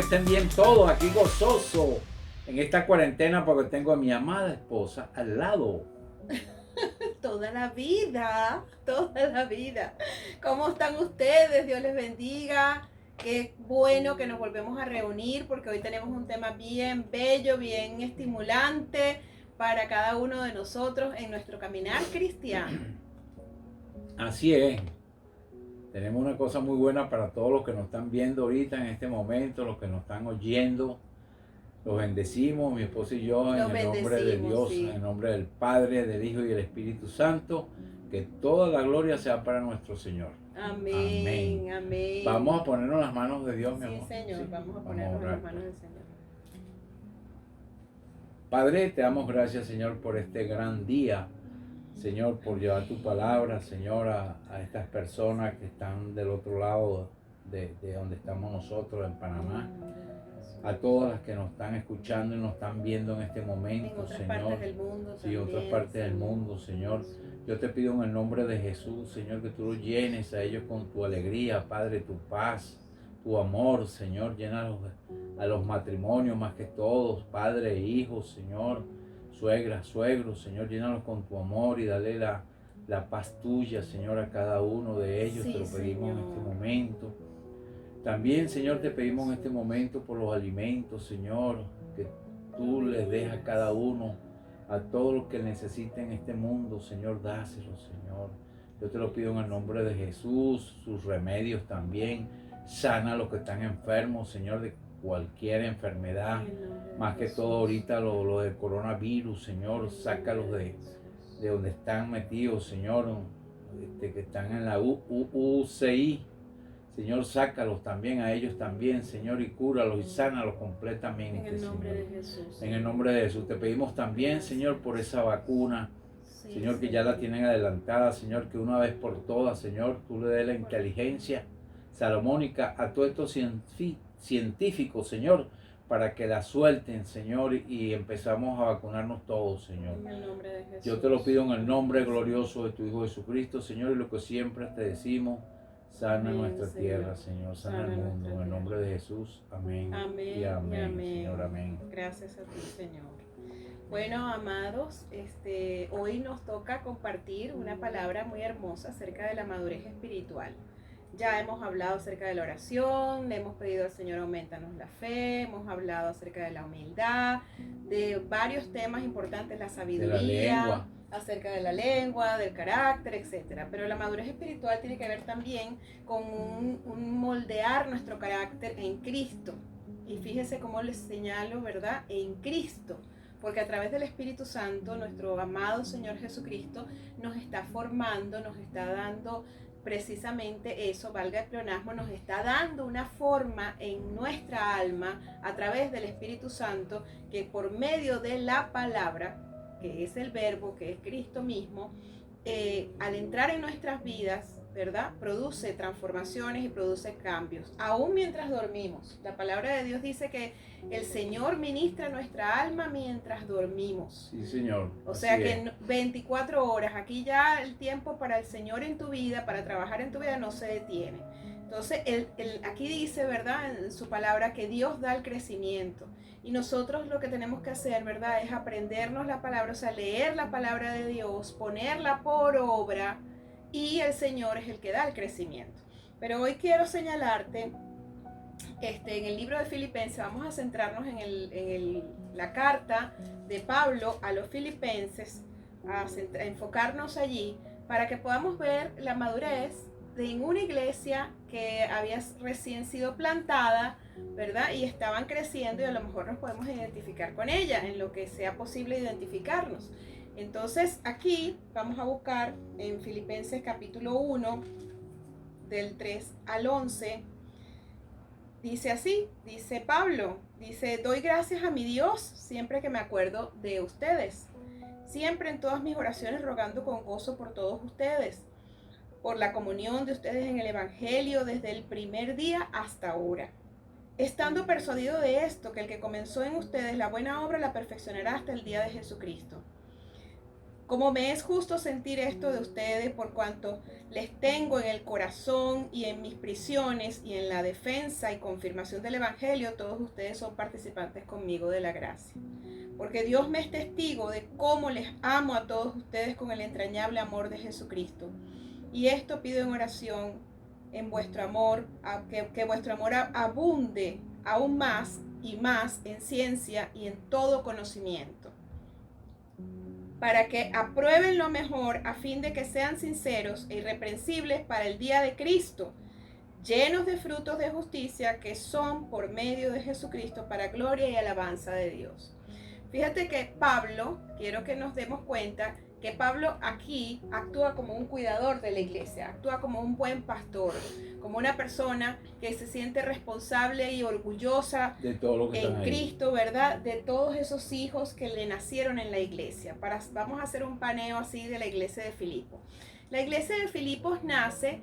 estén bien todos, aquí gozoso en esta cuarentena porque tengo a mi amada esposa al lado. Toda la vida, toda la vida. ¿Cómo están ustedes? Dios les bendiga. Qué bueno que nos volvemos a reunir porque hoy tenemos un tema bien bello, bien estimulante para cada uno de nosotros en nuestro caminar cristiano. Así es. Tenemos una cosa muy buena para todos los que nos están viendo ahorita en este momento, los que nos están oyendo. Los bendecimos, mi esposa y yo, en el nombre de Dios, sí. en el nombre del Padre, del Hijo y del Espíritu Santo. Que toda la gloria sea para nuestro Señor. Amén, amén. Vamos a ponernos las manos de Dios, mi amor. Sí, Señor, sí, vamos a ponernos en las manos del Señor. Padre, te damos gracias, Señor, por este gran día. Señor, por llevar tu palabra, Señor, a estas personas que están del otro lado de donde estamos nosotros, en Panamá. A todas las que nos están escuchando y nos están viendo en este momento, en otras Señor. Partes del mundo sí, en otras partes del mundo, Señor. Yo te pido en el nombre de Jesús, Señor, que tú los llenes a ellos con tu alegría, Padre, tu paz, tu amor, Señor. Llena a los matrimonios más que todos, Padre e hijos, Señor. Suegras, suegros, Señor, llénalos con tu amor y dale la paz tuya, Señor, a cada uno de ellos. Sí, te lo pedimos, Señor, en este momento. También, Señor, te pedimos en este momento por los alimentos, Señor, que tú les des a cada uno, a todos los que necesiten en este mundo, Señor, dáselos, Señor. Yo te lo pido en el nombre de Jesús, sus remedios también. Sana a los que están enfermos, Señor, de cualquier enfermedad, más que todo ahorita lo del coronavirus, Señor, sácalos de donde están metidos, Señor, que están en la UCI, Señor, sácalos también a ellos también, Señor, y cúralos y sánalos completamente, en el nombre Señor. De Jesús. En el nombre de Jesús te pedimos también, Señor, por esa vacuna, sí, Señor, que ya la tienen adelantada, Señor, que una vez por todas, Señor, tú le des la inteligencia salomónica a todos estos científicos, Señor, para que la suelten, Señor, y empezamos a vacunarnos todos, Señor. En el nombre de Jesús. Yo te lo pido en el nombre glorioso de tu Hijo Jesucristo, Señor, y lo que siempre te decimos, sana nuestra tierra, Señor, sana el mundo, en el nombre de Jesús, amén. Amén Y amén, amén. Señor, amén. Gracias a ti, Señor. Bueno, amados, hoy nos toca compartir una palabra muy hermosa acerca de la madurez espiritual. Ya hemos hablado acerca de la oración, le hemos pedido al Señor aumentanos la fe, hemos hablado acerca de la humildad, de varios temas importantes, la sabiduría, acerca de la lengua, del carácter, etc. Pero la madurez espiritual tiene que ver también con un moldear nuestro carácter en Cristo. Y fíjense cómo les señalo, ¿verdad? En Cristo. Porque a través del Espíritu Santo, nuestro amado Señor Jesucristo nos está formando, nos está dando precisamente eso, valga el pleonasmo, nos está dando una forma en nuestra alma a través del Espíritu Santo, que por medio de la palabra, que es el verbo, que es Cristo mismo, al entrar en nuestras vidas, ¿verdad? Produce transformaciones y produce cambios, aún mientras dormimos. La palabra de Dios dice que el Señor ministra nuestra alma mientras dormimos. Sí, Señor. O sea que en 24 horas, aquí ya el tiempo para el Señor en tu vida, para trabajar en tu vida, no se detiene. Entonces, aquí dice, ¿verdad? En su palabra que Dios da el crecimiento. Y nosotros lo que tenemos que hacer, ¿verdad? Es aprendernos la palabra, o sea, leer la palabra de Dios, ponerla por obra, y el Señor es el que da el crecimiento. Pero hoy quiero señalarte, en el libro de Filipenses, vamos a centrarnos en la carta de Pablo a los filipenses, a enfocarnos allí, para que podamos ver la madurez en una iglesia que había recién sido plantada, ¿verdad? Y estaban creciendo y a lo mejor nos podemos identificar con ella, en lo que sea posible identificarnos. Entonces aquí vamos a buscar en Filipenses capítulo 1, del 3 al 11, dice así, dice Pablo, dice: doy gracias a mi Dios siempre que me acuerdo de ustedes, siempre en todas mis oraciones rogando con gozo por todos ustedes, por la comunión de ustedes en el Evangelio desde el primer día hasta ahora, estando persuadido de esto, que el que comenzó en ustedes la buena obra la perfeccionará hasta el día de Jesucristo. Como me es justo sentir esto de ustedes, por cuanto les tengo en el corazón y en mis prisiones y en la defensa y confirmación del Evangelio, todos ustedes son participantes conmigo de la gracia. Porque Dios me es testigo de cómo les amo a todos ustedes con el entrañable amor de Jesucristo. Y esto pido en oración, en vuestro amor, que vuestro amor abunde aún más y más en ciencia y en todo conocimiento, para que aprueben lo mejor, a fin de que sean sinceros e irreprensibles para el día de Cristo, llenos de frutos de justicia que son por medio de Jesucristo para gloria y alabanza de Dios. Fíjate que Pablo, quiero que nos demos cuenta que Pablo aquí actúa como un cuidador de la iglesia, actúa como un buen pastor, como una persona que se siente responsable y orgullosa de todo lo que en Cristo, ¿verdad? De todos esos hijos que le nacieron en la iglesia. Vamos a hacer un paneo así de la iglesia de Filipos. La iglesia de Filipos nace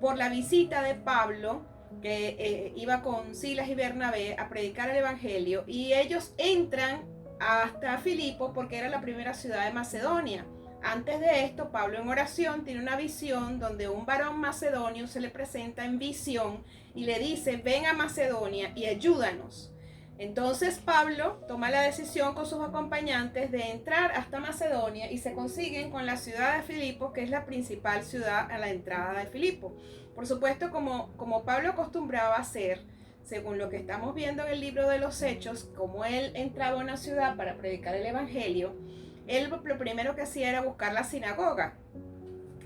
por la visita de Pablo, que iba con Silas y Bernabé a predicar el evangelio, y ellos entran hasta Filipos porque era la primera ciudad de Macedonia. Antes de esto, Pablo en oración tiene una visión donde un varón macedonio se le presenta en visión y le dice: ven a Macedonia y ayúdanos. Entonces Pablo toma la decisión con sus acompañantes de entrar hasta Macedonia y se consiguen con la ciudad de Filipos, que es la principal ciudad a la entrada de Filipos. Por supuesto, como Pablo acostumbraba a hacer, según lo que estamos viendo en el libro de los Hechos, como él entraba a una ciudad para predicar el evangelio, él lo primero que hacía era buscar la sinagoga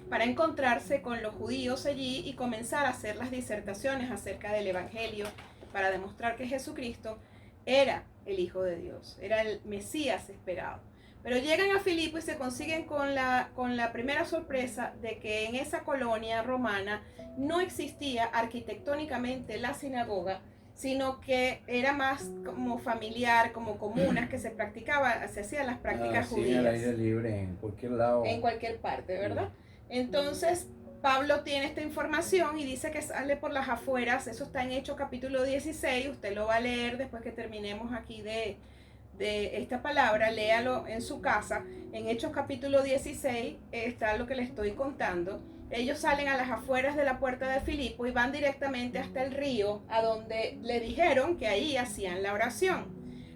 para encontrarse con los judíos allí y comenzar a hacer las disertaciones acerca del evangelio para demostrar que Jesucristo era el Hijo de Dios, era el Mesías esperado. Pero llegan a Filipo y se consiguen con la primera sorpresa de que en esa colonia romana no existía arquitectónicamente la sinagoga, sino que era más como familiar, como comunas que se practicaba, se hacían las prácticas judías. Al aire libre, en cualquier lado. En cualquier parte, ¿verdad? Entonces, Pablo tiene esta información y dice que sale por las afueras. Eso está en Hechos capítulo 16, usted lo va a leer después que terminemos aquí de esta palabra, léalo en su casa. En Hechos capítulo 16 está lo que le estoy contando. Ellos salen a las afueras de la puerta de Filipo y van directamente hasta el río, a donde le dijeron que ahí hacían la oración.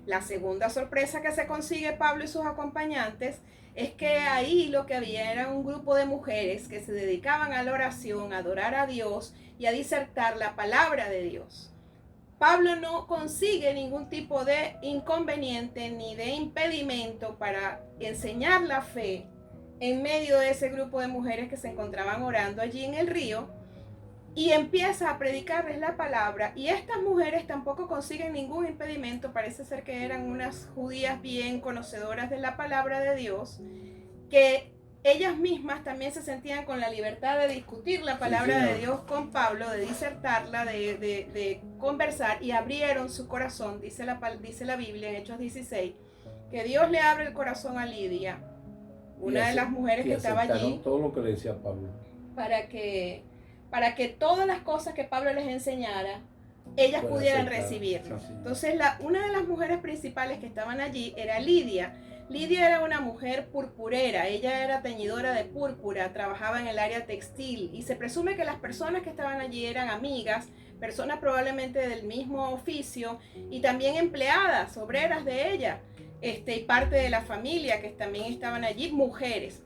La segunda sorpresa que se consigue Pablo y sus acompañantes es que ahí lo que había era un grupo de mujeres que se dedicaban a la oración, a adorar a Dios y a disertar la palabra de Dios. Pablo no consigue ningún tipo de inconveniente ni de impedimento para enseñar la fe en medio de ese grupo de mujeres que se encontraban orando allí en el río, y empieza a predicarles la palabra. Y estas mujeres tampoco consiguen ningún impedimento, parece ser que eran unas judías bien conocedoras de la palabra de Dios, que ellas mismas también se sentían con la libertad de discutir la palabra de Dios con Pablo, de disertarla, de conversar, y abrieron su corazón. Dice la Biblia en Hechos 16 que Dios le abre el corazón a Lidia, una de las mujeres que estaba allí, todo lo que le decía Pablo, para que todas las cosas que Pablo les enseñara, ellas pudieran recibirlo. Sí. Entonces, una de las mujeres principales que estaban allí era Lidia. Lidia era una mujer purpurera, ella era teñidora de púrpura, trabajaba en el área textil, y se presume que las personas que estaban allí eran amigas, personas probablemente del mismo oficio, y también empleadas, obreras de ella, y parte de la familia que también estaban allí, mujeres.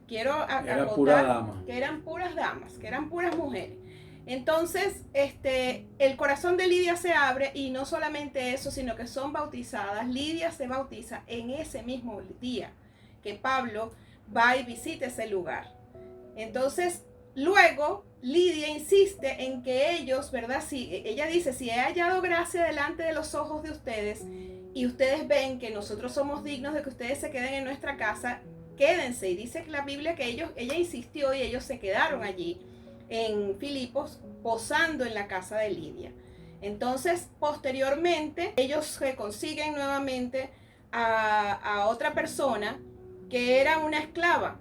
Quiero acotar que eran puras damas, que eran puras mujeres. Entonces, el corazón de Lidia se abre, y no solamente eso, sino que son bautizadas. Lidia se bautiza en ese mismo día que Pablo va y visita ese lugar. Entonces, luego Lidia insiste en que ellos, ¿verdad? Ella dice: si he hallado gracia delante de los ojos de ustedes y ustedes ven que nosotros somos dignos de que ustedes se queden en nuestra casa, quédense. Y dice la Biblia que ella insistió y ellos se quedaron allí en Filipos, posando en la casa de Lidia. Entonces, posteriormente, ellos se consiguen nuevamente a otra persona que era una esclava.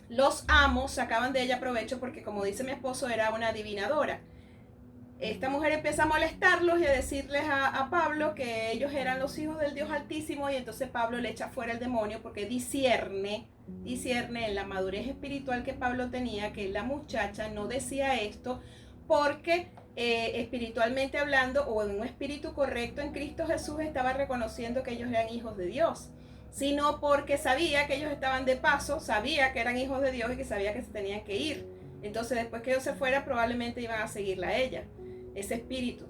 Los amos sacaban de ella provecho porque, como dice mi esposo, era una adivinadora. esta mujer empieza a molestarlos y a decirles a Pablo que ellos eran los hijos del Dios Altísimo, y entonces Pablo le echa fuera el demonio porque discierne en la madurez espiritual que Pablo tenía que la muchacha no decía esto porque espiritualmente hablando, o en un espíritu correcto en Cristo Jesús, estaba reconociendo que ellos eran hijos de Dios, sino porque sabía que ellos estaban de paso, sabía que eran hijos de Dios y que sabía que se tenían que ir. Entonces después que ellos se fueran probablemente iban a seguirla a ella, ese espíritu.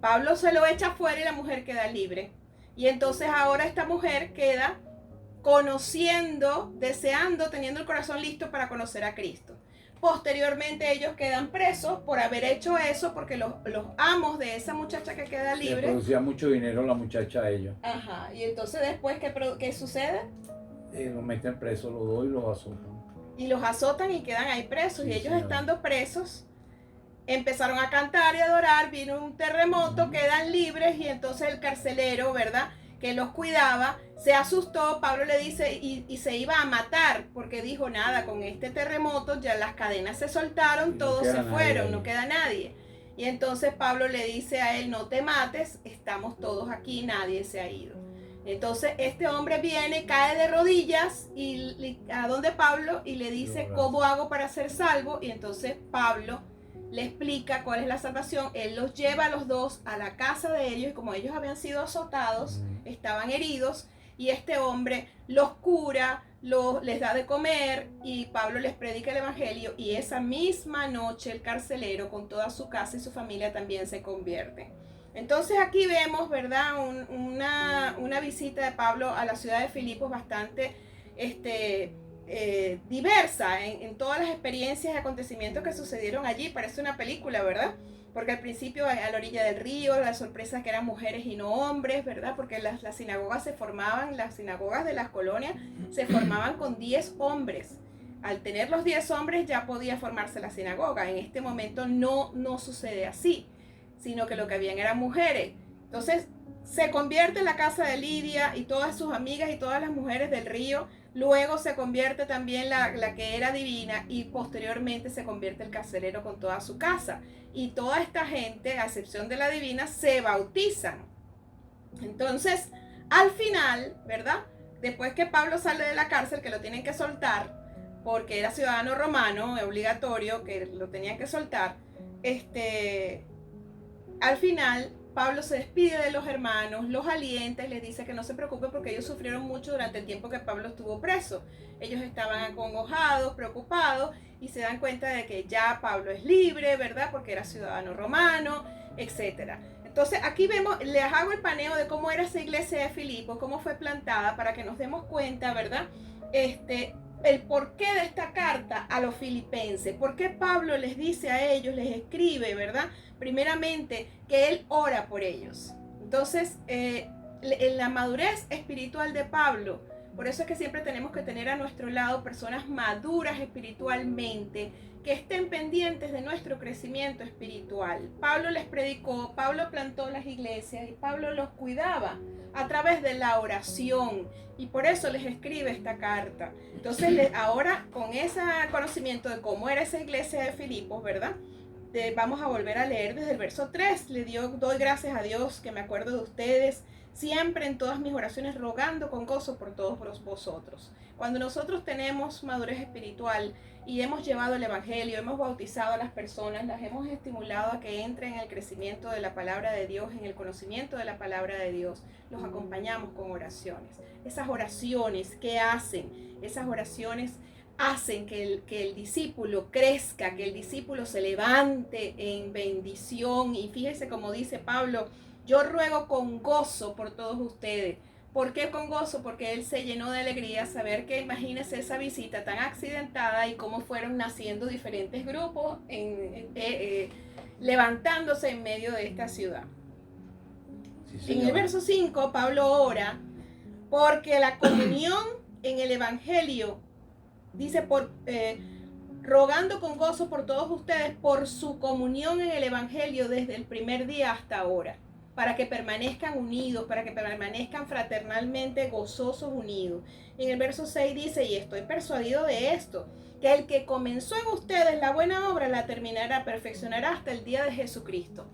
Pablo se lo echa fuera y la mujer queda libre. Y entonces ahora esta mujer queda conociendo, deseando, teniendo el corazón listo para conocer a Cristo. Posteriormente ellos quedan presos por haber hecho eso, porque los amos de esa muchacha que queda libre... Le producía mucho dinero la muchacha a ellos. Ajá, y entonces después, ¿qué sucede? Los meten presos los dos y los azotan. Y los azotan y quedan ahí presos. Sí, y ellos señora. Estando presos, empezaron a cantar y a adorar, vino un terremoto, quedan libres, y entonces el carcelero, ¿verdad?, que los cuidaba, se asustó. Pablo le dice, y se iba a matar, porque dijo, nada, con este terremoto ya las cadenas se soltaron, todos se fueron, no queda nadie. Y entonces Pablo le dice a él, no te mates, estamos todos aquí, nadie se ha ido. Entonces este hombre viene, cae de rodillas y a donde Pablo y le dice, ¿cómo hago para ser salvo? Y entonces Pablo le explica cuál es la salvación. Él los lleva a los dos a la casa de ellos, y como ellos habían sido azotados, estaban heridos, y este hombre los cura, les da de comer, y Pablo les predica el evangelio, y esa misma noche el carcelero con toda su casa y su familia también se convierte. Entonces aquí vemos, ¿verdad?, una visita de Pablo a la ciudad de Filipos bastante diversa en todas las experiencias y acontecimientos que sucedieron allí. Parece una película, ¿verdad? Porque al principio a la orilla del río, la sorpresa que eran mujeres y no hombres, ¿verdad? Porque las sinagogas se formaban, las sinagogas de las colonias se formaban con 10 hombres. Al tener los 10 hombres ya podía formarse la sinagoga. En este momento no sucede así, sino que lo que habían eran mujeres. Entonces se convierte en la casa de Lidia y todas sus amigas y todas las mujeres del río. Luego se convierte también la que era divina, y posteriormente se convierte el carcelero con toda su casa. Y toda esta gente, a excepción de la divina, se bautizan. Entonces, al final, ¿verdad?, después que Pablo sale de la cárcel, que lo tienen que soltar, porque era ciudadano romano, es obligatorio que lo tenían que soltar, al final Pablo se despide de los hermanos, los alienta y les dice que no se preocupen porque ellos sufrieron mucho durante el tiempo que Pablo estuvo preso. Ellos estaban acongojados, preocupados, y se dan cuenta de que ya Pablo es libre, ¿verdad?, porque era ciudadano romano, etc. Entonces aquí vemos, les hago el paneo de cómo era esa iglesia de Filipos, cómo fue plantada, para que nos demos cuenta, ¿verdad?, el porqué de esta carta a los filipenses. ¿Por qué Pablo les dice a ellos, les escribe, ¿verdad?, primeramente que él ora por ellos? Entonces, en la madurez espiritual de Pablo, por eso es que siempre tenemos que tener a nuestro lado personas maduras espiritualmente, que estén pendientes de nuestro crecimiento espiritual. Pablo les predicó, Pablo plantó las iglesias y Pablo los cuidaba a través de la oración, y por eso les escribe esta carta. Entonces ahora, con ese conocimiento de cómo era esa iglesia de Filipos, ¿verdad?, vamos a volver a leer desde el verso 3. Doy gracias a Dios que me acuerdo de ustedes siempre en todas mis oraciones, rogando con gozo por todos vosotros. Cuando nosotros tenemos madurez espiritual y hemos llevado el evangelio, hemos bautizado a las personas, las hemos estimulado a que entren en el crecimiento de la palabra de Dios, en el conocimiento de la palabra de Dios, los acompañamos con oraciones. Esas oraciones, ¿qué hacen? Esas oraciones hacen que el discípulo crezca, que el discípulo se levante en bendición. Y fíjese como dice Pablo, yo ruego con gozo por todos ustedes. ¿Por qué con gozo? Porque él se llenó de alegría saber que, imagínese esa visita tan accidentada y cómo fueron naciendo diferentes grupos, levantándose en medio de esta ciudad. Sí, en el verso 5, Pablo ora porque la comunión en el evangelio, dice, rogando con gozo por todos ustedes por su comunión en el evangelio desde el primer día hasta ahora. para que permanezcan unidos, para que permanezcan fraternalmente gozosos unidos. En el verso 6 dice, y estoy persuadido de esto, que el que comenzó en ustedes la buena obra la terminará, perfeccionará hasta el día de Jesucristo.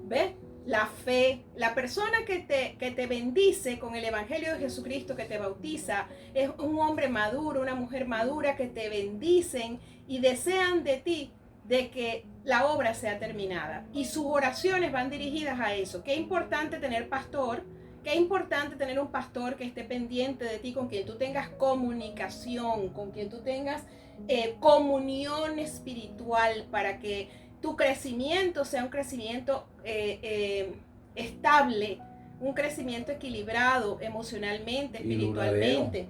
¿Ves? La fe, la persona que te bendice con el Evangelio de Jesucristo, que te bautiza, es un hombre maduro, una mujer madura que te bendicen y desean de ti de que la obra sea terminada. Y sus oraciones van dirigidas a eso. Qué importante tener pastor, qué importante tener un pastor que esté pendiente de ti, con quien tú tengas comunicación, con quien tú tengas comunión espiritual, para que tu crecimiento sea un crecimiento estable, un crecimiento equilibrado emocionalmente, espiritualmente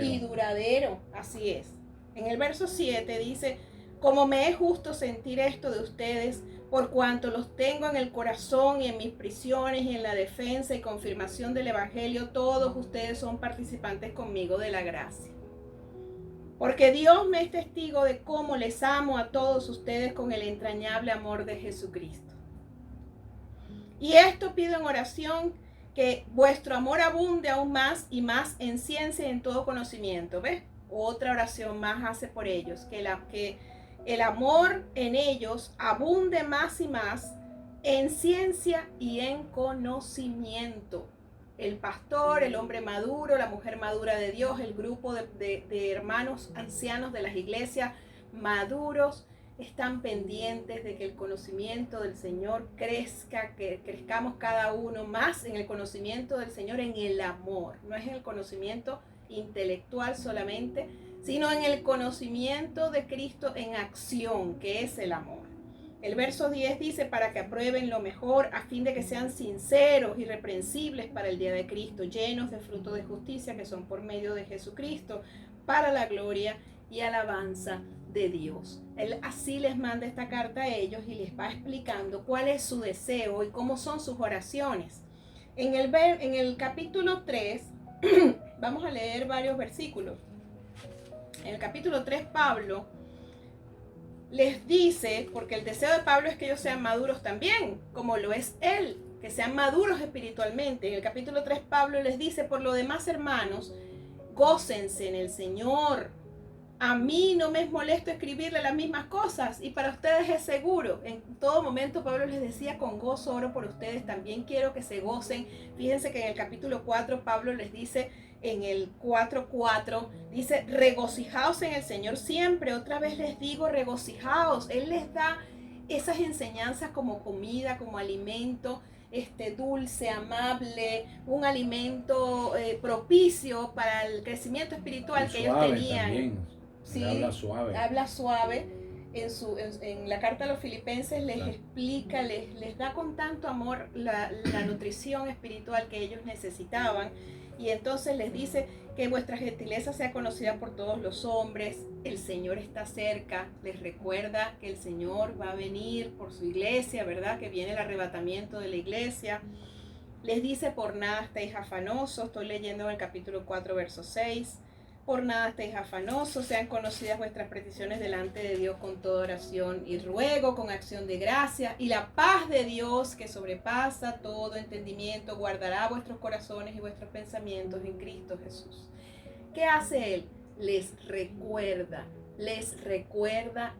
y duradero. Así es. En el verso 7 dice, como me es justo sentir esto de ustedes, por cuanto los tengo en el corazón y en mis prisiones y en la defensa y confirmación del Evangelio, todos ustedes son participantes conmigo de la gracia. Porque Dios me es testigo de cómo les amo a todos ustedes con el entrañable amor de Jesucristo. Y esto pido en oración, que vuestro amor abunde aún más y más en ciencia y en todo conocimiento. ¿Ves? Otra oración más hace por ellos, que el amor en ellos abunde más y más en ciencia y en conocimiento. El pastor, el hombre maduro, la mujer madura de Dios, el grupo de hermanos ancianos de las iglesias maduros, están pendientes de que el conocimiento del Señor crezca, que crezcamos cada uno más en el conocimiento del Señor, en el amor. No es en el conocimiento intelectual solamente, sino en el conocimiento de Cristo en acción, que es el amor. El verso 10 dice, para que aprueben lo mejor, a fin de que sean sinceros, irreprensibles para el día de Cristo, llenos de fruto de justicia, que son por medio de Jesucristo, para la gloria y alabanza de Dios. Él así les manda esta carta a ellos y les va explicando cuál es su deseo y cómo son sus oraciones. En el capítulo 3, vamos a leer varios versículos. En el capítulo 3, Pablo les dice, porque el deseo de Pablo es que ellos sean maduros también, como lo es él, que sean maduros espiritualmente. En el capítulo 3, Pablo les dice, por lo demás, hermanos, gócense en el Señor. A mí no me es molesto escribirle las mismas cosas y para ustedes es seguro. En todo momento Pablo les decía, con gozo oro por ustedes, también quiero que se gocen. Fíjense que en el capítulo 4 Pablo les dice, en el 4:4, dice, regocijaos en el Señor siempre. Otra vez les digo, regocijaos. Él les da esas enseñanzas como comida, como alimento dulce, amable, un alimento propicio para el crecimiento espiritual que ellos tenían. También. Sí, habla suave. En la carta a los filipenses les explica, les da con tanto amor la nutrición espiritual que ellos necesitaban. Y entonces les dice que vuestra gentileza sea conocida por todos los hombres, el Señor está cerca, les recuerda que el Señor va a venir por su iglesia, ¿verdad? Que viene el arrebatamiento de la iglesia. Les dice, por nada estéis afanosos, estoy leyendo en el capítulo 4, verso 6. Por nada estéis afanosos, sean conocidas vuestras peticiones delante de Dios con toda oración y ruego, con acción de gracia, y la paz de Dios, que sobrepasa todo entendimiento, guardará vuestros corazones y vuestros pensamientos en Cristo Jesús. ¿Qué hace Él? Les recuerda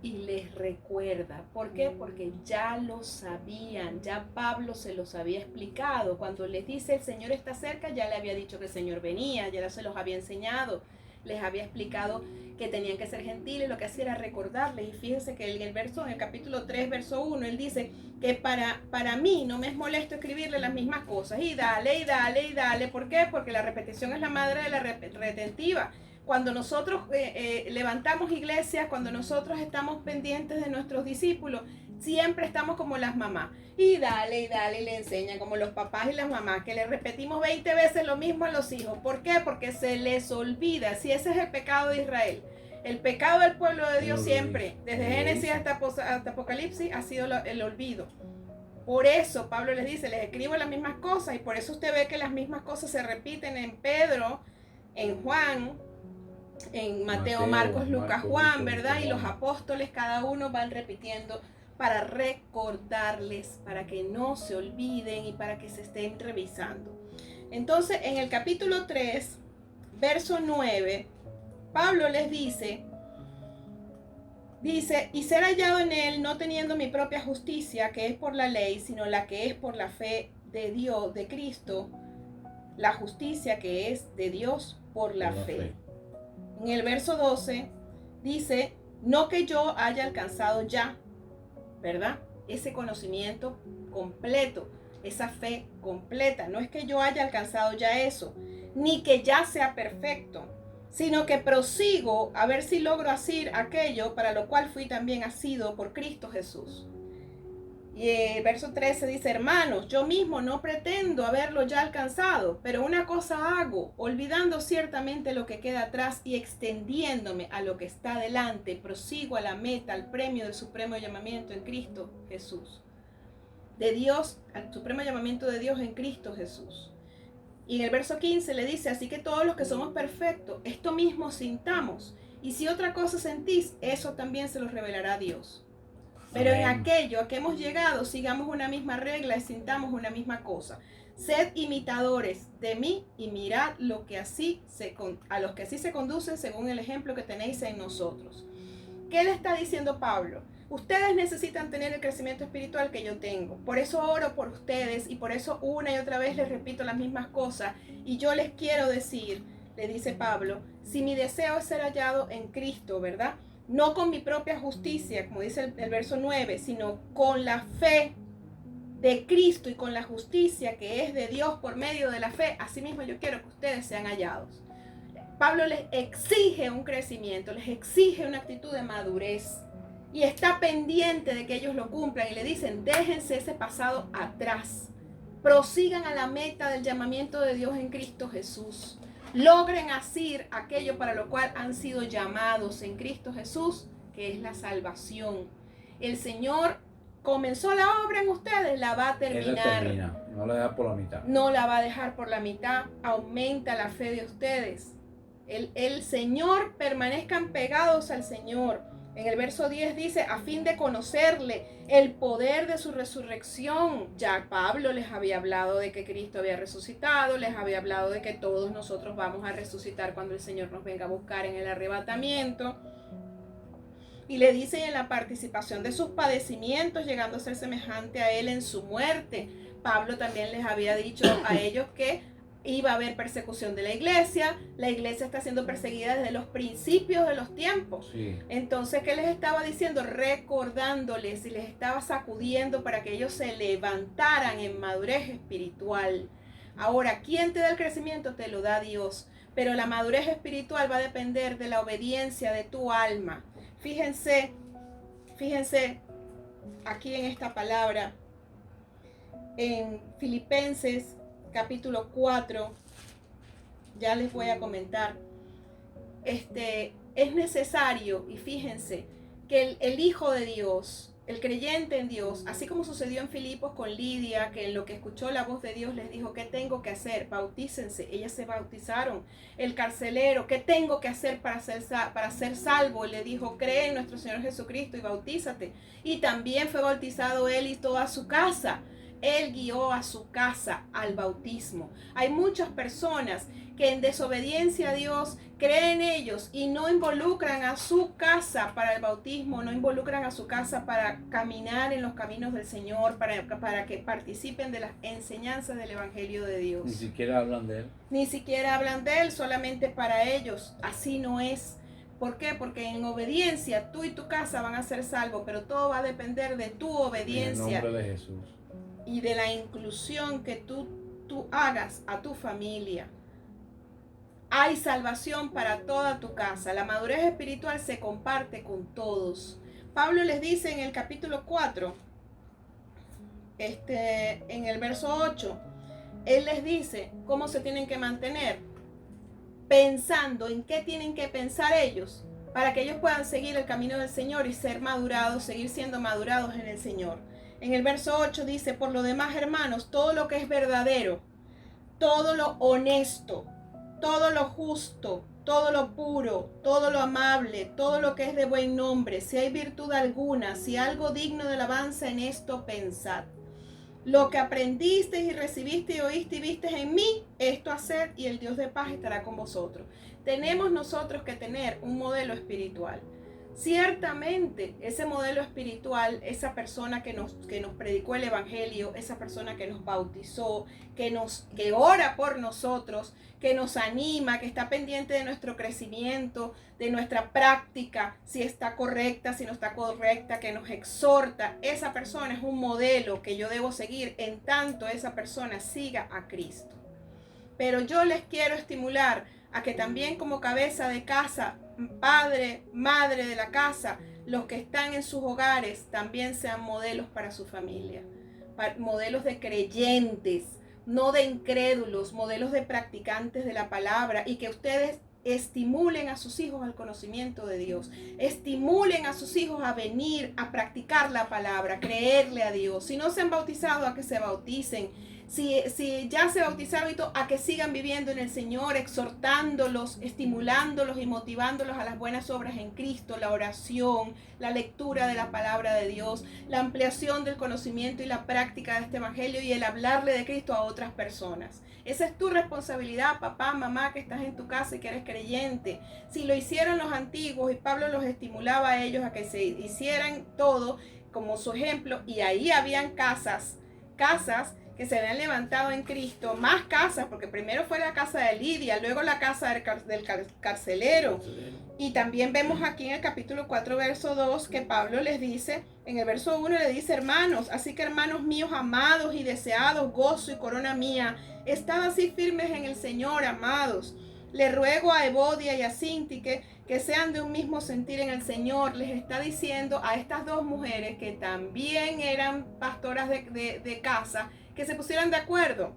y les recuerda. ¿Por qué? Porque ya lo sabían, ya Pablo se los había explicado. Cuando les dice el Señor está cerca, ya le había dicho que el Señor venía, ya se los había enseñado. Les había explicado que tenían que ser gentiles, lo que hacía era recordarles. Y fíjense que en el capítulo 3, verso 1, él dice que para mí no me es molesto escribirle las mismas cosas. Y dale. ¿Por qué? Porque la repetición es la madre de la retentiva. Cuando nosotros levantamos iglesias, cuando nosotros estamos pendientes de nuestros discípulos, siempre estamos como las mamás. Y dale, y le enseñan, como los papás y las mamás, que le repetimos 20 veces lo mismo a los hijos. ¿Por qué? Porque se les olvida. Si ese es el pecado de Israel. El pecado del pueblo de Dios siempre, desde Génesis hasta Apocalipsis, ha sido el olvido. Por eso Pablo les dice, les escribo las mismas cosas, y por eso usted ve que las mismas cosas se repiten en Pedro, en Juan, en Mateo, Marcos, Lucas, Juan, ¿verdad? Y los apóstoles, cada uno van repitiendo para recordarles, para que no se olviden y para que se estén revisando. Entonces, en el capítulo 3, verso 9, Pablo les dice, y ser hallado en él, no teniendo mi propia justicia, que es por la ley, sino la que es por la fe de Dios, de Cristo, la justicia que es de Dios por la fe. En el verso 12 dice, no que yo haya alcanzado ya, ¿verdad? Ese conocimiento completo, esa fe completa. No es que yo haya alcanzado ya eso, ni que ya sea perfecto, sino que prosigo a ver si logro hacer aquello para lo cual fui también asido por Cristo Jesús. Y el verso 13 dice, hermanos, yo mismo no pretendo haberlo ya alcanzado, pero una cosa hago, olvidando ciertamente lo que queda atrás y extendiéndome a lo que está delante, prosigo a la meta, al premio del supremo llamamiento en Cristo Jesús. De Dios, al supremo llamamiento de Dios en Cristo Jesús. Y en el verso 15 le dice, así que todos los que somos perfectos, esto mismo sintamos, y si otra cosa sentís, eso también se lo revelará Dios. Pero en aquello a que hemos llegado, sigamos una misma regla y sintamos una misma cosa. Sed imitadores de mí y mirad a los que así se conducen según el ejemplo que tenéis en nosotros. ¿Qué le está diciendo Pablo? Ustedes necesitan tener el crecimiento espiritual que yo tengo. Por eso oro por ustedes y por eso una y otra vez les repito las mismas cosas. Y yo les quiero decir, le dice Pablo, si mi deseo es ser hallado en Cristo, ¿verdad? No con mi propia justicia, como dice el verso 9, sino con la fe de Cristo y con la justicia que es de Dios por medio de la fe. Asimismo yo quiero que ustedes sean hallados. Pablo les exige un crecimiento, les exige una actitud de madurez y está pendiente de que ellos lo cumplan y le dicen, déjense ese pasado atrás, prosigan a la meta del llamamiento de Dios en Cristo Jesús. Logren hacer aquello para lo cual han sido llamados en Cristo Jesús, que es la salvación. El Señor comenzó la obra en ustedes, la va a terminar. Él la termina, no la deja por la mitad. No la va a dejar por la mitad, aumenta la fe de ustedes. El Señor, permanezcan pegados al Señor. En el verso 10 dice, a fin de conocerle el poder de su resurrección. Ya Pablo les había hablado de que Cristo había resucitado, les había hablado de que todos nosotros vamos a resucitar cuando el Señor nos venga a buscar en el arrebatamiento. Y le dice en la participación de sus padecimientos, llegando a ser semejante a él en su muerte. Pablo también les había dicho a ellos que iba a haber persecución de la iglesia está siendo perseguida desde los principios de los tiempos. Sí. Entonces, ¿qué les estaba diciendo? Recordándoles y les estaba sacudiendo para que ellos se levantaran en madurez espiritual. Ahora, ¿quién te da el crecimiento? Te lo da Dios, pero la madurez espiritual va a depender de la obediencia de tu alma. Fíjense aquí en esta palabra, en Filipenses capítulo 4, ya les voy a comentar, es necesario, y fíjense, que el Hijo de Dios, el creyente en Dios, así como sucedió en Filipos con Lidia, que en lo que escuchó la voz de Dios les dijo, ¿qué tengo que hacer? Bautícense, ellas se bautizaron. El carcelero, ¿qué tengo que hacer para ser salvo? Le dijo, cree en nuestro Señor Jesucristo y bautízate. Y también fue bautizado él y toda su casa. Él guió a su casa al bautismo. Hay muchas personas que en desobediencia a Dios creen ellos y no involucran a su casa para el bautismo, no involucran a su casa para caminar en los caminos del Señor, para que participen de las enseñanzas del Evangelio de Dios. Ni siquiera hablan de él. Ni siquiera hablan de él, solamente para ellos. Así no es. ¿Por qué? Porque en obediencia tú y tu casa van a ser salvos, pero todo va a depender de tu obediencia. En el nombre de Jesús. Y de la inclusión que tú hagas a tu familia. Hay salvación para toda tu casa. La madurez espiritual se comparte con todos. Pablo les dice en el capítulo 4, en el verso 8, él les dice cómo se tienen que mantener, pensando en qué tienen que pensar ellos, para que ellos puedan seguir el camino del Señor y ser madurados, seguir siendo madurados en el Señor. En el verso 8 dice, por lo demás, hermanos, todo lo que es verdadero, todo lo honesto, todo lo justo, todo lo puro, todo lo amable, todo lo que es de buen nombre, si hay virtud alguna, si algo digno de alabanza, en esto pensad. Lo que aprendisteis y recibisteis y oíste y visteis en mí, esto haced y el Dios de paz estará con vosotros. Tenemos nosotros que tener un modelo espiritual. Ciertamente, ese modelo espiritual, esa persona que nos predicó el evangelio, esa persona que nos bautizó, que ora por nosotros, que nos anima, que está pendiente de nuestro crecimiento, de nuestra práctica, si está correcta, si no está correcta, que nos exhorta, esa persona es un modelo que yo debo seguir en tanto esa persona siga a Cristo. Pero yo les quiero estimular a que también como cabeza de casa, padre, madre de la casa, los que están en sus hogares también sean modelos para su familia, modelos de creyentes, no de incrédulos, modelos de practicantes de la palabra, y que ustedes estimulen a sus hijos al conocimiento de Dios, estimulen a sus hijos a venir a practicar la palabra, creerle a Dios. Si no se han bautizado, a que se bauticen. Si ya se bautizaron, a que sigan viviendo en el Señor, exhortándolos, estimulándolos y motivándolos a las buenas obras en Cristo, la oración, la lectura de la palabra de Dios, la ampliación del conocimiento y la práctica de este evangelio y el hablarle de Cristo a otras personas. Esa es tu responsabilidad, papá, mamá, que estás en tu casa y que eres creyente. Si lo hicieron los antiguos y Pablo los estimulaba a ellos a que se hicieran todo como su ejemplo, y ahí habían casas que se habían levantado en Cristo, más casas, porque primero fue la casa de Lidia, luego la casa del carcelero. Y también vemos aquí en el capítulo 4, verso 2, que Pablo les dice, en el verso 1 le dice: hermanos, así que hermanos míos amados y deseados, gozo y corona mía, estad así firmes en el Señor, amados. Le ruego a Evodia y a Síntique que sean de un mismo sentir en el Señor. Les está diciendo a estas dos mujeres que también eran pastoras de casa, que se pusieran de acuerdo.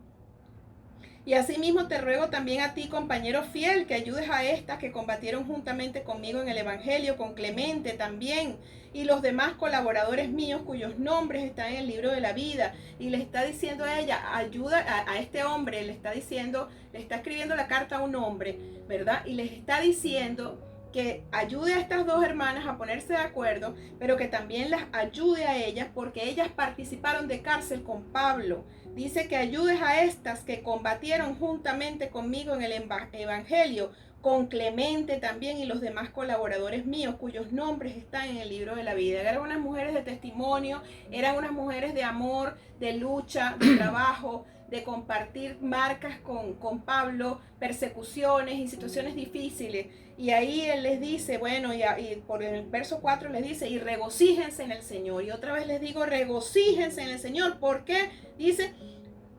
Y asimismo te ruego también a ti, compañero fiel, que ayudes a estas que combatieron juntamente conmigo en el Evangelio, con Clemente también, y los demás colaboradores míos cuyos nombres están en el libro de la vida. Y le está diciendo a ella, ayuda a este hombre, le está escribiendo la carta a un hombre, ¿verdad? Y les está diciendo que ayude a estas dos hermanas a ponerse de acuerdo, pero que también las ayude a ellas, porque ellas participaron de cárcel con Pablo. Dice que ayudes a estas que combatieron juntamente conmigo en el Evangelio, con Clemente también y los demás colaboradores míos, cuyos nombres están en el libro de la vida. Eran unas mujeres de testimonio, eran unas mujeres de amor, de lucha, de trabajo, de compartir marcas con Pablo, persecuciones y situaciones difíciles. Y ahí él les dice, bueno, y por el verso 4 les dice, y regocíjense en el Señor. Y otra vez les digo, regocíjense en el Señor. ¿Por qué? Dice,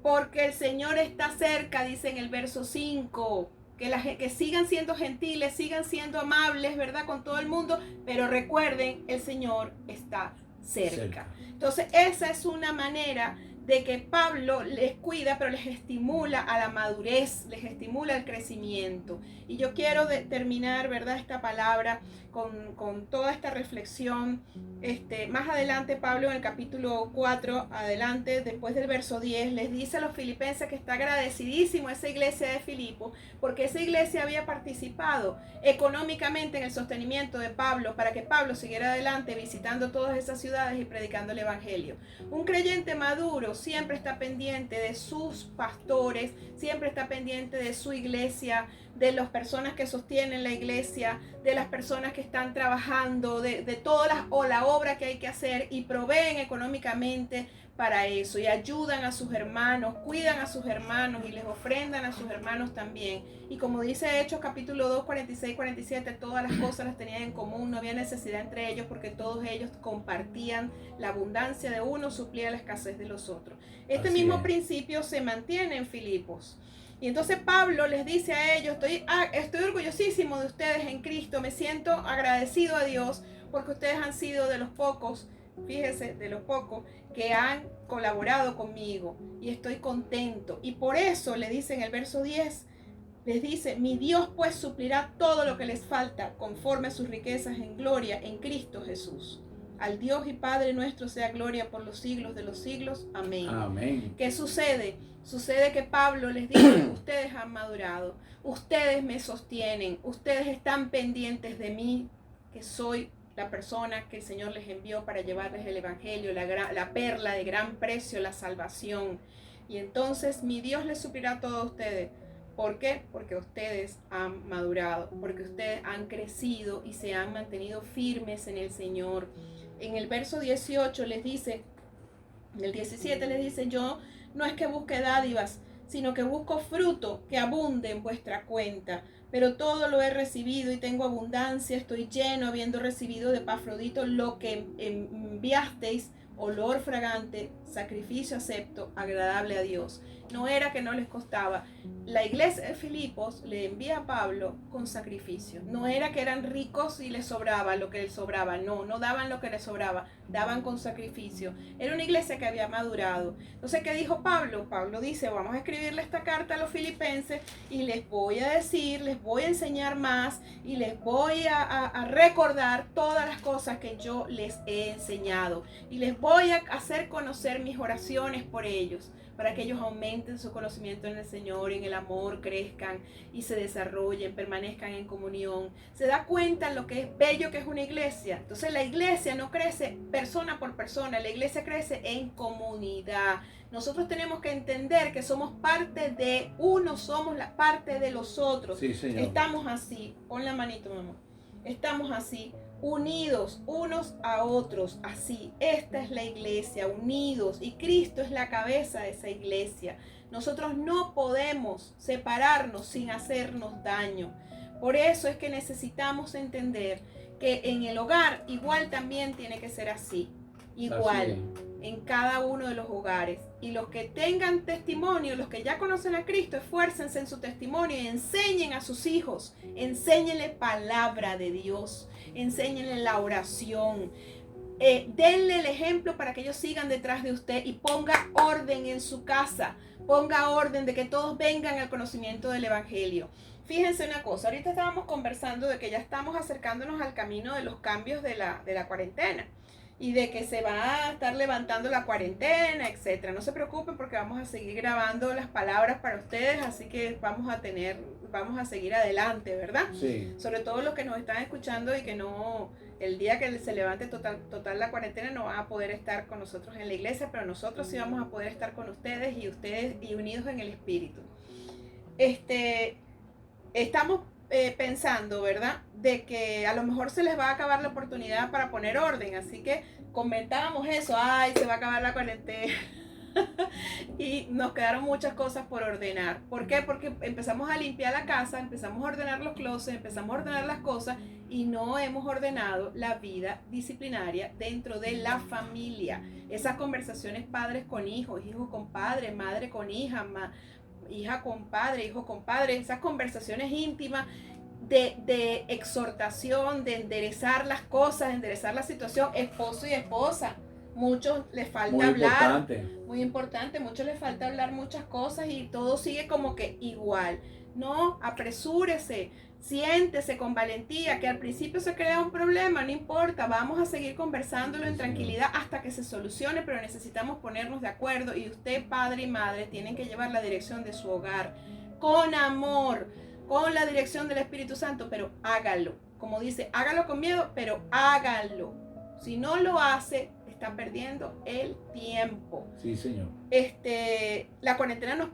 porque el Señor está cerca, dice en el verso 5. Que sigan siendo gentiles, sigan siendo amables, ¿verdad? Con todo el mundo. Pero recuerden, el Señor está cerca. Entonces, esa es una manera de que Pablo les cuida, pero les estimula a la madurez, les estimula el crecimiento. Y yo quiero terminar, ¿verdad?, esta palabra con toda esta reflexión. Más adelante, Pablo en el capítulo 4, adelante, después del verso 10, les dice a los filipenses que está agradecidísimo a esa iglesia de Filipo, porque esa iglesia había participado económicamente en el sostenimiento de Pablo, para que Pablo siguiera adelante visitando todas esas ciudades y predicando el evangelio. Un creyente maduro siempre está pendiente de sus pastores, siempre está pendiente de su iglesia, de las personas que sostienen la iglesia, de las personas que están trabajando, de toda la obra que hay que hacer, y proveen económicamente para eso, y ayudan a sus hermanos, cuidan a sus hermanos y les ofrendan a sus hermanos también. Y como dice Hechos capítulo 2, 46, 47, todas las cosas las tenían en común, no había necesidad entre ellos, porque todos ellos compartían la abundancia de uno, suplía la escasez de los otros. Este mismo principio se mantiene en Filipos. Y entonces Pablo les dice a ellos, estoy orgullosísimo de ustedes en Cristo, me siento agradecido a Dios porque ustedes han sido de los pocos, fíjense, de los pocos que han colaborado conmigo, y estoy contento. Y por eso le dice en el verso 10, les dice, mi Dios pues suplirá todo lo que les falta conforme a sus riquezas en gloria en Cristo Jesús. Al Dios y Padre nuestro sea gloria por los siglos de los siglos. Amén. Amén. ¿Qué sucede? Sucede que Pablo les dice, ustedes han madurado, ustedes me sostienen, ustedes están pendientes de mí, que soy la persona que el Señor les envió para llevarles el Evangelio, la perla de gran precio, la salvación. Y entonces mi Dios les suplirá a todos ustedes. ¿Por qué? Porque ustedes han madurado, porque ustedes han crecido y se han mantenido firmes en el Señor. En el verso 18 les dice, en el 17 les dice, yo no es que busque dádivas, sino que busco fruto que abunde en vuestra cuenta. Pero todo lo he recibido y tengo abundancia, estoy lleno, habiendo recibido de Epafrodito lo que enviasteis, olor fragante, sacrificio acepto, agradable a Dios. No era que no les costaba. La iglesia de Filipos le envía a Pablo con sacrificio. No era que eran ricos y les sobraba lo que les sobraba. No daban lo que les sobraba, daban con sacrificio. Era una iglesia que había madurado. Entonces, ¿qué dijo Pablo? Pablo dice, vamos a escribirle esta carta a los filipenses y les voy a decir, les voy a enseñar más y les voy a recordar todas las cosas que yo les he enseñado. Y les voy a hacer conocer mis oraciones por ellos, para que ellos aumenten su conocimiento en el Señor, en el amor, crezcan y se desarrollen, permanezcan en comunión. Se da cuenta lo que es bello que es una iglesia. Entonces la iglesia no crece persona por persona, la iglesia crece en comunidad. Nosotros tenemos que entender que somos parte de uno, somos la parte de los otros. Sí, Señor. Estamos así, pon la manito, mamá. Estamos así, unidos unos a otros, así. Esta es la iglesia, unidos, y Cristo es la cabeza de esa iglesia. Nosotros no podemos separarnos sin hacernos daño. Por eso es que necesitamos entender que en el hogar igual también tiene que ser así, igual, en cada uno de los hogares. Y los que tengan testimonio, los que ya conocen a Cristo, esfuércense en su testimonio y enseñen a sus hijos, enséñenle palabra de Dios, enséñenle la oración, denle el ejemplo para que ellos sigan detrás de usted y ponga orden en su casa, ponga orden de que todos vengan al conocimiento del Evangelio. Fíjense una cosa, ahorita estábamos conversando de que ya estamos acercándonos al camino de los cambios de la cuarentena y de que se va a estar levantando la cuarentena, etcétera. No se preocupen porque vamos a seguir grabando las palabras para ustedes, así que vamos a seguir adelante, ¿verdad? Sí. Sobre todo los que nos están escuchando y que no, el día que se levante total la cuarentena no van a poder estar con nosotros en la iglesia, pero nosotros sí vamos a poder estar con ustedes y unidos en el espíritu. Estamos pensando, ¿verdad?, de que a lo mejor se les va a acabar la oportunidad para poner orden, así que comentábamos eso, ay, se va a acabar la cuarentena y nos quedaron muchas cosas por ordenar. ¿Por qué? Porque empezamos a limpiar la casa, empezamos a ordenar los closets, empezamos a ordenar las cosas y no hemos ordenado la vida disciplinaria dentro de la familia. Esas conversaciones padres con hijos, hijos con padre, madre con hija, hija con padre, hijo con padre, esas conversaciones íntimas de exhortación, de enderezar las cosas, de enderezar la situación, esposo y esposa. Muchos les falta hablar, muy importante, muchos les falta hablar muchas cosas y todo sigue como que igual. No, apresúrese, siéntese con valentía, que al principio se crea un problema, no importa, vamos a seguir conversándolo en tranquilidad hasta que se solucione, pero necesitamos ponernos de acuerdo y usted, padre y madre, tienen que llevar la dirección de su hogar con amor, con la dirección del Espíritu Santo, pero hágalo. Como dice, hágalo con miedo, pero hágalo. Si no lo hace, está perdiendo el tiempo. Sí, Señor. La cuarentena nos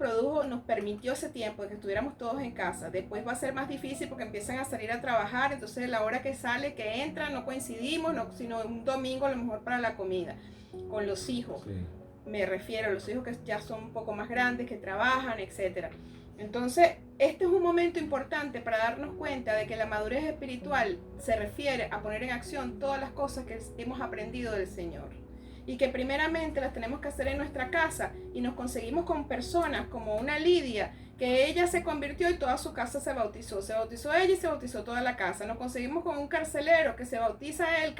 permitió ese tiempo de que estuviéramos todos en casa. Después va a ser más difícil porque empiezan a salir a trabajar, entonces la hora que sale, que entra, no coincidimos, sino un domingo a lo mejor para la comida. Con los hijos, sí. Me refiero a los hijos que ya son un poco más grandes, que trabajan, etcétera. Entonces, este es un momento importante para darnos cuenta de que la madurez espiritual se refiere a poner en acción todas las cosas que hemos aprendido del Señor. Y que primeramente las tenemos que hacer en nuestra casa y nos conseguimos con personas como una Lidia, que ella se convirtió y toda su casa se bautizó ella y se bautizó toda la casa. Nos conseguimos con un carcelero que se bautiza él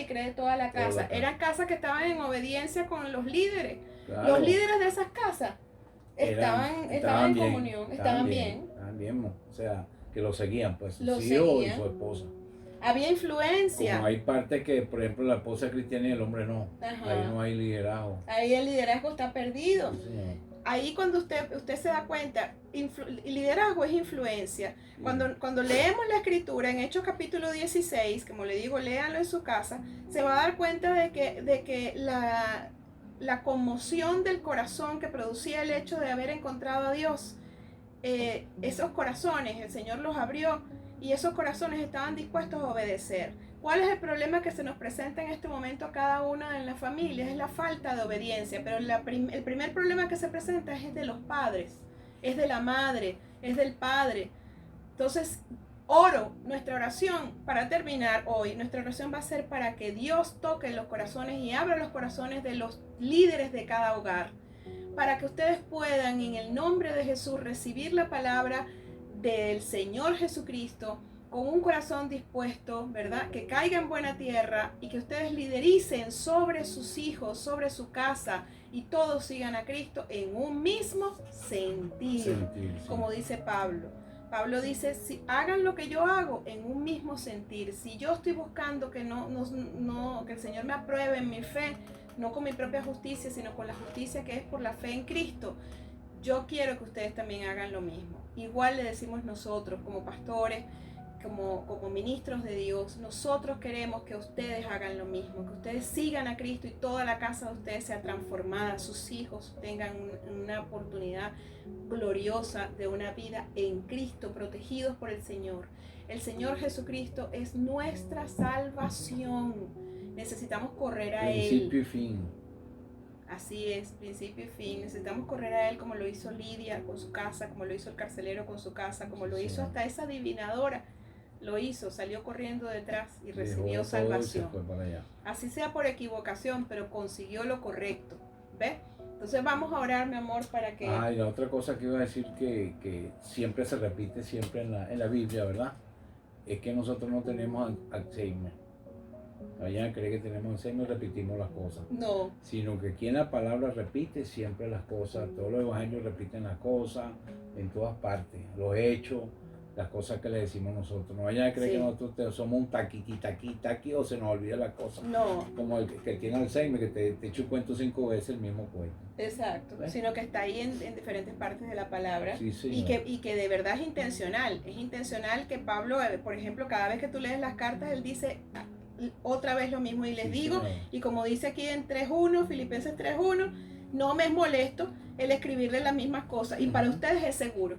y cree toda la casa. Eran casas que estaban en obediencia con los líderes. Claro. Los líderes de esas casas estaban en comunión, estaban bien. Estaban bien, o sea, que lo seguían, pues, su hijo y su esposa. Había influencia. Como hay partes que, por ejemplo, la esposa es cristiana y el hombre no. Ajá. Ahí no hay liderazgo. Ahí el liderazgo está perdido. Sí, señor. Ahí cuando usted se da cuenta, liderazgo es influencia. Cuando leemos la escritura en Hechos capítulo 16, como le digo, léanlo en su casa, se va a dar cuenta de que la conmoción del corazón que producía el hecho de haber encontrado a Dios, esos corazones, el Señor los abrió y esos corazones estaban dispuestos a obedecer. ¿Cuál es el problema que se nos presenta en este momento a cada una en las familias? Es la falta de obediencia, pero el primer problema que se presenta es de los padres, es de la madre, es del padre. Entonces, nuestra oración, para terminar hoy, nuestra oración va a ser para que Dios toque los corazones y abra los corazones de los líderes de cada hogar, para que ustedes puedan en el nombre de Jesús recibir la palabra del Señor Jesucristo con un corazón dispuesto, ¿verdad? Que caiga en buena tierra y que ustedes lidericen sobre sus hijos, sobre su casa y todos sigan a Cristo en un mismo sentir, como dice Pablo. Pablo dice, si hagan lo que yo hago en un mismo sentir. Si yo estoy buscando que que el Señor me apruebe en mi fe, no con mi propia justicia, sino con la justicia que es por la fe en Cristo, yo quiero que ustedes también hagan lo mismo. Igual le decimos nosotros como pastores, como ministros de Dios, nosotros queremos que ustedes hagan lo mismo, que ustedes sigan a Cristo y toda la casa de ustedes sea transformada, sus hijos tengan una oportunidad gloriosa de una vida en Cristo, protegidos por el Señor. El Señor Jesucristo es nuestra salvación. Necesitamos correr a Él. Principio y fin. Así es, principio y fin. Necesitamos correr a Él como lo hizo Lidia con su casa, como lo hizo el carcelero con su casa, como lo hizo hasta esa adivinadora. Lo hizo, salió corriendo detrás y recibió salvación. Así sea por equivocación, pero consiguió lo correcto. ¿Ves? Entonces vamos a orar, mi amor, para que... Y la otra cosa que iba a decir que siempre se repite siempre en la Biblia, ¿verdad? Es que nosotros no tenemos Alzheimer. Vayan a creer que tenemos Alzheimer y repetimos las cosas. No. Sino que aquí en la palabra repite siempre las cosas. Todos los evangelios repiten las cosas en todas partes. Los hechos, las cosas que le decimos nosotros. No vayan a creer que nosotros somos un taqui o se nos olvida la cosa. No. Como el que tiene Alzheimer, que te echa un cuento 5 veces el mismo cuento. Exacto. ¿Ves? Sino que está ahí en diferentes partes de la palabra. Sí, y que de verdad es intencional. Es intencional que Pablo, por ejemplo, cada vez que tú lees las cartas, él dice otra vez lo mismo y les digo, y como dice aquí en 3.1, Filipenses 3.1, no me es molesto el escribirle las mismas cosas, y para ustedes es seguro.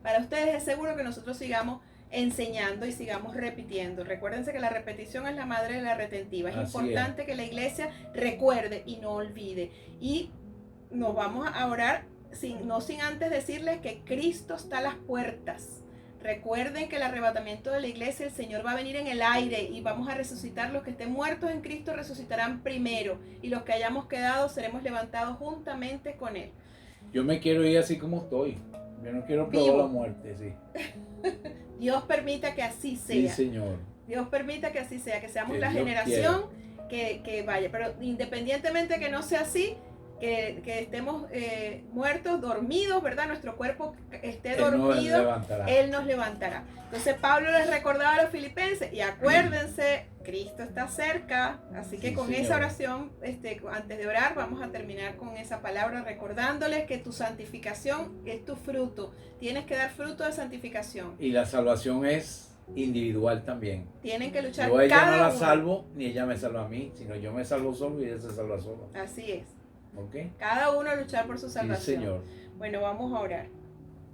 Para ustedes es seguro que nosotros sigamos enseñando y sigamos repitiendo. Recuérdense que la repetición es la madre de la retentiva. Es importante que la iglesia recuerde y no olvide. Y nos vamos a orar no sin antes decirles que Cristo está a las puertas. Recuerden que el arrebatamiento de la iglesia, el Señor va a venir en el aire y vamos a resucitar. Los que estén muertos en Cristo resucitarán primero, y los que hayamos quedado seremos levantados juntamente con Él. Yo me quiero ir así como estoy. Yo no quiero probar la muerte, sí. Dios permita que así sea. Sí, Señor. Dios permita que así sea, que seamos la generación que vaya. Pero independientemente que no sea así, que estemos muertos, dormidos, ¿verdad? Nuestro cuerpo esté dormido, Él nos levantará. Entonces Pablo les recordaba a los filipenses, y acuérdense, Cristo está cerca, así que con esa oración, antes de orar, vamos a terminar con esa palabra, recordándoles que tu santificación es tu fruto. Tienes que dar fruto de santificación. Y la salvación es individual también. Tienen que luchar yo ella no la salvo, ni ella me salva a mí, sino yo me salvo solo y ella se salva solo. Así es. ¿Okay? Cada uno luchar por su salvación. Sí, Señor. Bueno, vamos a orar.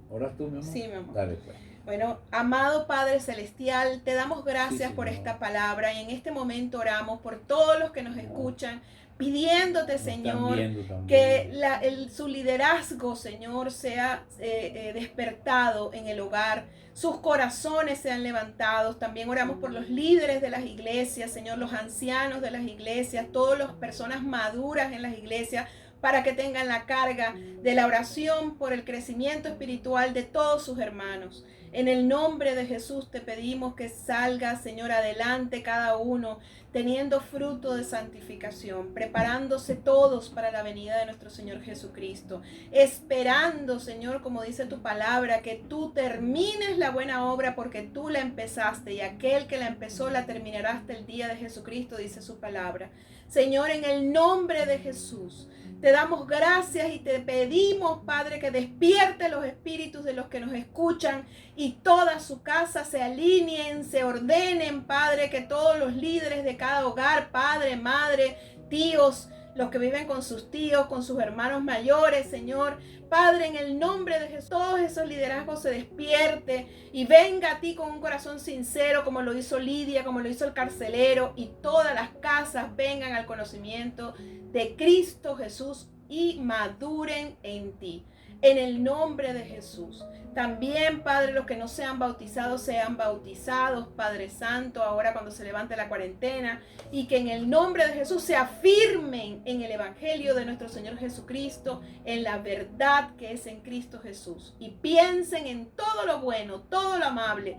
¿Oras tú, mi amor? Sí, mi amor. Dale, pues. Bueno, amado Padre Celestial, te damos gracias por esta palabra, y en este momento oramos por todos los que nos escuchan, pidiéndote, Señor, que su liderazgo, Señor, sea despertado en el hogar, sus corazones sean levantados. También oramos por los líderes de las iglesias, Señor, los ancianos de las iglesias, todas las personas maduras en las iglesias, para que tengan la carga de la oración por el crecimiento espiritual de todos sus hermanos. En el nombre de Jesús te pedimos que salga, Señor, adelante cada uno, teniendo fruto de santificación, preparándose todos para la venida de nuestro Señor Jesucristo, esperando, Señor, como dice tu palabra, que tú termines la buena obra porque tú la empezaste y aquel que la empezó la terminará hasta el día de Jesucristo, dice su palabra. Señor, en el nombre de Jesús, te damos gracias y te pedimos, Padre, que despierte los espíritus de los que nos escuchan y toda su casa se alineen, se ordenen, Padre, que todos los líderes de cada hogar, padre, madre, tíos, los que viven con sus tíos, con sus hermanos mayores, Señor, Padre, en el nombre de Jesús, todos esos liderazgos se despierte y venga a ti con un corazón sincero, como lo hizo Lidia, como lo hizo el carcelero, y todas las casas vengan al conocimiento de Cristo Jesús y maduren en ti. En el nombre de Jesús. También, Padre, los que no sean bautizados, Padre Santo, ahora cuando se levante la cuarentena, y que en el nombre de Jesús se afirmen en el Evangelio de nuestro Señor Jesucristo, en la verdad que es en Cristo Jesús, y piensen en todo lo bueno, todo lo amable.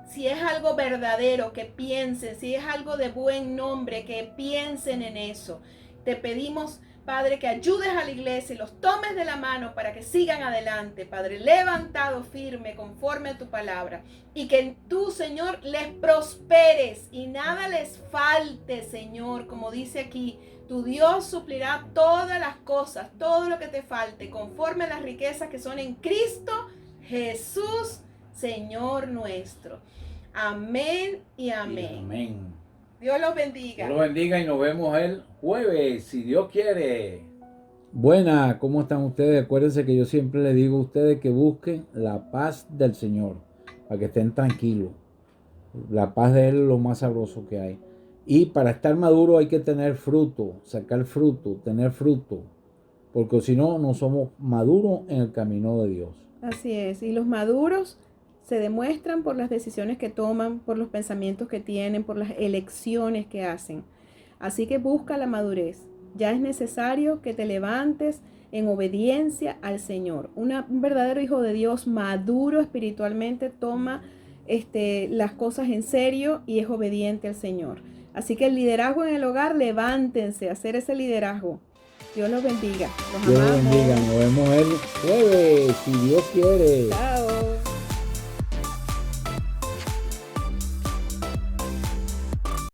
Si es algo verdadero, que piensen. Si es algo de buen nombre, que piensen en eso. Te pedimos, Padre, que ayudes a la iglesia y los tomes de la mano para que sigan adelante, Padre, levantado firme conforme a tu palabra, y que tú, Señor, les prosperes y nada les falte, Señor, como dice aquí, tu Dios suplirá todas las cosas, todo lo que te falte, conforme a las riquezas que son en Cristo Jesús, Señor nuestro. Amén y amén. Amén. Dios los bendiga. Dios los bendiga y nos vemos el jueves, si Dios quiere. Buena, ¿cómo están ustedes? Acuérdense que yo siempre les digo a ustedes que busquen la paz del Señor, para que estén tranquilos. La paz de Él es lo más sabroso que hay. Y para estar maduro hay que tener fruto, sacar fruto, tener fruto. Porque si no, no somos maduros en el camino de Dios. Así es, y los maduros se demuestran por las decisiones que toman, por los pensamientos que tienen, por las elecciones que hacen. Así que busca la madurez. Ya es necesario que te levantes en obediencia al Señor. Un verdadero hijo de Dios maduro espiritualmente toma las cosas en serio y es obediente al Señor. Así que el liderazgo en el hogar, levántense a hacer ese liderazgo. Dios los bendiga. Los Dios los amamos. bendiga. Nos vemos el jueves, si Dios quiere. Chao.